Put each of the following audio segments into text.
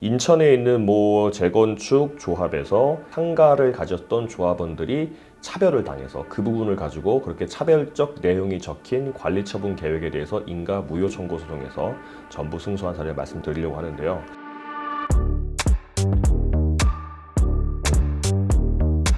인천에 있는 모 재건축 조합에서 상가를 가졌던 조합원들이 차별을 당해서 그 부분을 가지고 그렇게 차별적 내용이 적힌 관리처분 계획에 대해서 인가 무효 청구 소송에서 전부 승소한 사례를 말씀드리려고 하는데요.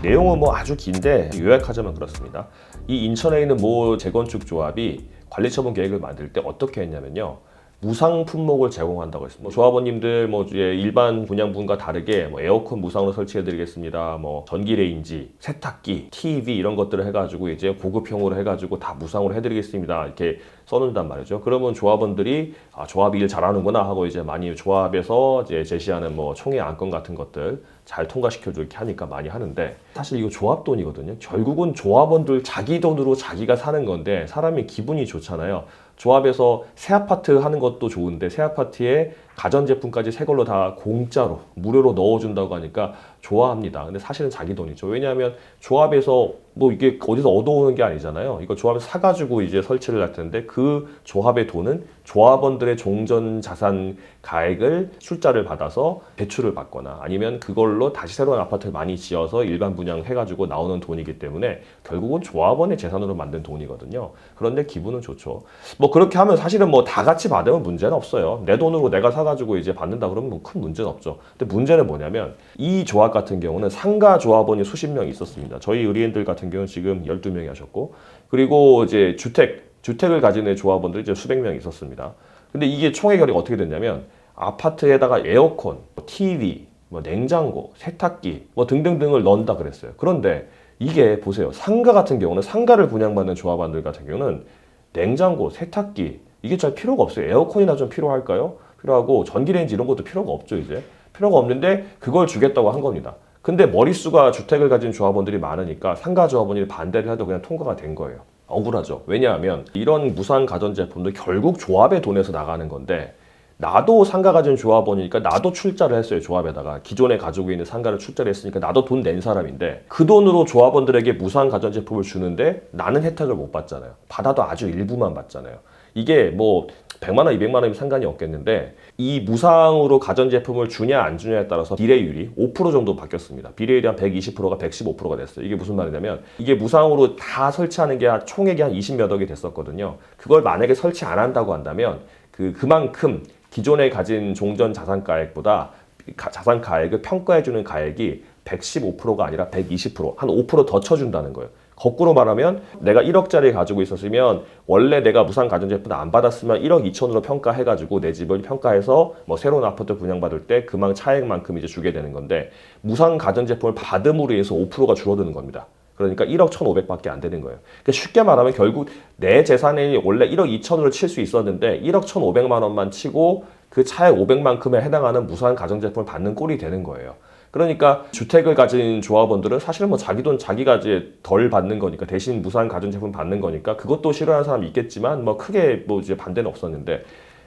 내용은 뭐 아주 긴데 요약하자면 그렇습니다. 이 인천에 있는 모 재건축 조합이 관리처분 계획을 만들 때 어떻게 했냐면요. 무상 품목을 제공한다고 했습니다. 조합원님들 일반 분양분과 다르게 에어컨 무상으로 설치해드리겠습니다. 전기 레인지, 세탁기, TV 이런 것들을 해가지고 이제 고급형으로 해가지고 다 무상으로 해드리겠습니다. 이렇게 써놓는단 말이죠. 그러면 조합원들이 조합이 일 잘하는구나 하고 이제 많이 조합에서 이제 제시하는 총회 안건 같은 것들 잘 통과시켜주고 이렇게 하니까 많이 하는데, 사실 이거 조합 돈이거든요. 결국은 조합원들 자기 돈으로 자기가 사는 건데 사람이 기분이 좋잖아요. 조합에서 새 아파트 하는 것도 좋은데 새 아파트에 가전제품까지 새 걸로 다 공짜로 무료로 넣어준다고 하니까 좋아합니다. 근데 사실은 자기 돈이죠. 왜냐하면 조합에서 이게 어디서 얻어오는 게 아니잖아요. 이거 조합에서 사가지고 이제 설치를 할 텐데 그 조합의 돈은 조합원들의 종전 자산 가액을 출자를 받아서 대출을 받거나 아니면 그걸로 다시 새로운 아파트를 많이 지어서 일반 분양해가지고 나오는 돈이기 때문에 결국은 조합원의 재산으로 만든 돈이거든요. 그런데 기분은 좋죠. 그렇게 하면 사실은 다 같이 받으면 문제는 없어요. 내 돈으로 내가 사가지고 이제 받는다 그러면 큰 문제는 없죠. 근데 문제는 뭐냐면 이 조합 같은 경우는 상가 조합원이 수십 명 있었습니다. 저희 의뢰인들 같은 경우는 지금 12명이 하셨고, 그리고 이제 주택을 가진 조합원들이 이제 수백 명 있었습니다. 근데 이게 총회 결의가 어떻게 됐냐면 아파트에다가 에어컨, TV, 냉장고, 세탁기 등등등을 넣는다 그랬어요. 그런데 이게 보세요. 상가 같은 경우는 상가를 분양받는 조합원들 같은 경우는 냉장고, 세탁기 이게 잘 필요가 없어요. 에어컨이나 좀 필요할까요? 필요하고 전기레인지 이런 것도 필요가 없죠. 이제 필요가 없는데 그걸 주겠다고 한 겁니다. 근데 머릿수가 주택을 가진 조합원들이 많으니까 상가 조합원이 반대를 해도 그냥 통과가 된 거예요. 억울하죠. 왜냐하면 이런 무상 가전제품도 결국 조합의 돈에서 나가는 건데, 나도 상가 가진 조합원이니까 나도 출자를 했어요. 조합에다가 기존에 가지고 있는 상가를 출자를 했으니까 나도 돈 낸 사람인데 그 돈으로 조합원들에게 무상 가전제품을 주는데 나는 혜택을 못 받잖아요. 받아도 아주 일부만 받잖아요. 이게 100만 원, 200만 원이면 상관이 없겠는데 이 무상으로 가전제품을 주냐 안 주냐에 따라서 비례율이 5% 정도 바뀌었습니다. 비례율이 한 120%가 115%가 됐어요. 이게 무슨 말이냐면 이게 무상으로 다 설치하는 게 총액이 한 20몇 억이 됐었거든요. 그걸 만약에 설치 안 한다고 한다면 그만큼 기존에 가진 종전 자산가액보다 자산가액을 평가해주는 가액이 115%가 아니라 120%, 한 5% 더 쳐준다는 거예요. 거꾸로 말하면 내가 1억짜리 가지고 있었으면 원래 내가 무상 가전제품 안 받았으면 1억 2천으로 평가해가지고 내 집을 평가해서 새로운 아파트 분양받을 때 그만 차액만큼 이제 주게 되는 건데, 무상 가전제품을 받음으로 해서 5%가 줄어드는 겁니다. 그러니까 1억 1,500밖에 안 되는 거예요. 그러니까 쉽게 말하면 결국 내 재산이 원래 1억 2천으로 칠 수 있었는데 1억 1,500만 원만 치고 그 차액 500만큼에 해당하는 무상 가전제품을 받는 꼴이 되는 거예요. 그러니까 주택을 가진 조합원들은 사실은 자기 돈 자기가 이제 덜 받는 거니까, 대신 무상 가전제품 받는 거니까 그것도 싫어하는 사람이 있겠지만 크게 이제 반대는 없었는데,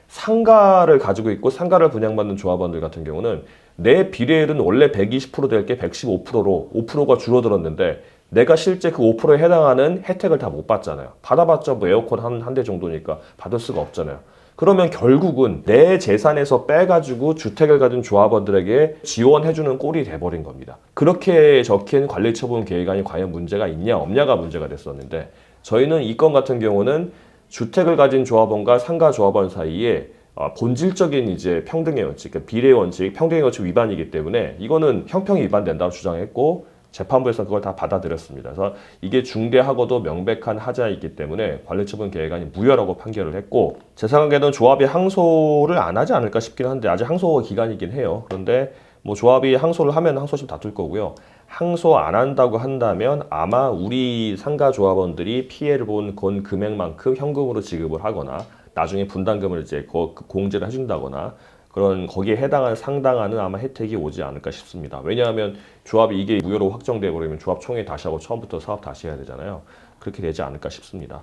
상가를 가지고 있고 상가를 분양받는 조합원들 같은 경우는 내 비례율은 원래 120% 될 게 115%로 5%가 줄어들었는데 내가 실제 그 5%에 해당하는 혜택을 다 못 받잖아요. 받아봤자 에어컨 한 대 정도니까 받을 수가 없잖아요. 그러면 결국은 내 재산에서 빼가지고 주택을 가진 조합원들에게 지원해주는 꼴이 돼버린 겁니다. 그렇게 적힌 관리처분 계획안이 과연 문제가 있냐 없냐가 문제가 됐었는데, 저희는 이 건 같은 경우는 주택을 가진 조합원과 상가 조합원 사이에 본질적인 이제 평등의 원칙, 그러니까 비례 원칙, 평등의 원칙 위반이기 때문에 이거는 형평이 위반된다고 주장했고 재판부에서 그걸 다 받아들였습니다. 그래서 이게 중대하고도 명백한 하자이기 때문에 관리처분 계획안이 무효라고 판결을 했고, 제 생각에는 조합이 항소를 안 하지 않을까 싶긴 한데 아직 항소 기간이긴 해요. 그런데 조합이 항소를 하면 항소심 다툴 거고요. 항소 안 한다고 한다면 아마 우리 상가 조합원들이 피해를 본 건 금액만큼 현금으로 지급을 하거나 나중에 분담금을 이제 공제를 해준다거나 그런 거기에 해당하는 상당하는 아마 혜택이 오지 않을까 싶습니다. 왜냐하면 조합이 이게 무효로 확정돼 버리면 조합 총회 다시 하고 처음부터 사업 다시 해야 되잖아요. 그렇게 되지 않을까 싶습니다.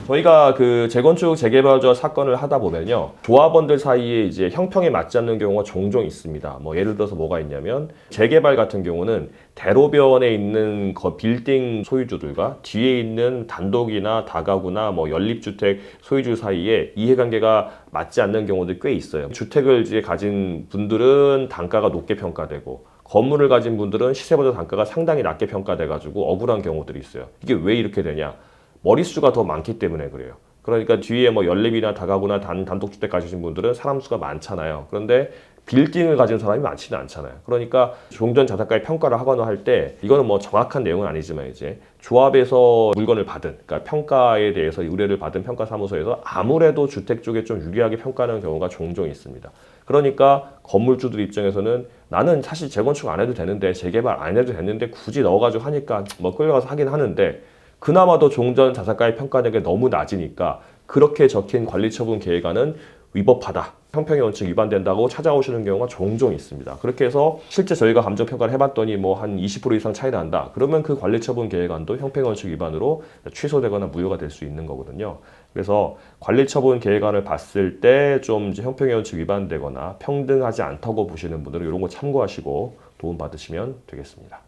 저희가 그 재건축 재개발자 사건을 하다 보면요, 조합원들 사이에 이제 형평에 맞지 않는 경우가 종종 있습니다. 뭐 예를 들어서 뭐가 있냐면, 재개발 같은 경우는 대로변에 있는 빌딩 소유주들과 뒤에 있는 단독이나 다가구나 뭐 연립주택 소유주 사이에 이해관계가 맞지 않는 경우도 꽤 있어요. 주택을 이제 가진 분들은 단가가 높게 평가되고, 건물을 가진 분들은 시세보다 단가가 상당히 낮게 평가돼가지고 억울한 경우들이 있어요. 이게 왜 이렇게 되냐? 머릿수가 더 많기 때문에 그래요. 그러니까 뒤에 뭐 연립이나 다가구나 단독주택 가지신 분들은 사람 수가 많잖아요. 그런데 빌딩을 가진 사람이 많지는 않잖아요. 그러니까 종전 자산가의 평가를 하거나 할 때, 이거는 뭐 정확한 내용은 아니지만 이제 조합에서 물건을 받은, 그러니까 평가에 대해서 의뢰를 받은 평가사무소에서 아무래도 주택 쪽에 좀 유리하게 평가하는 경우가 종종 있습니다. 그러니까 건물주들 입장에서는 나는 사실 재건축 안 해도 되는데, 재개발 안 해도 되는데 굳이 넣어가지고 하니까 뭐 끌려가서 하긴 하는데, 그나마도 종전 자산가의 평가액이 너무 낮으니까 그렇게 적힌 관리처분 계획안은 위법하다, 형평의 원칙 위반된다고 찾아오시는 경우가 종종 있습니다. 그렇게 해서 실제 저희가 감정평가를 해봤더니 뭐 한 20% 이상 차이 난다. 그러면 그 관리처분 계획안도 형평의 원칙 위반으로 취소되거나 무효가 될 수 있는 거거든요. 그래서 관리처분 계획안을 봤을 때 좀 형평의 원칙 위반되거나 평등하지 않다고 보시는 분들은 이런 거 참고하시고 도움 받으시면 되겠습니다.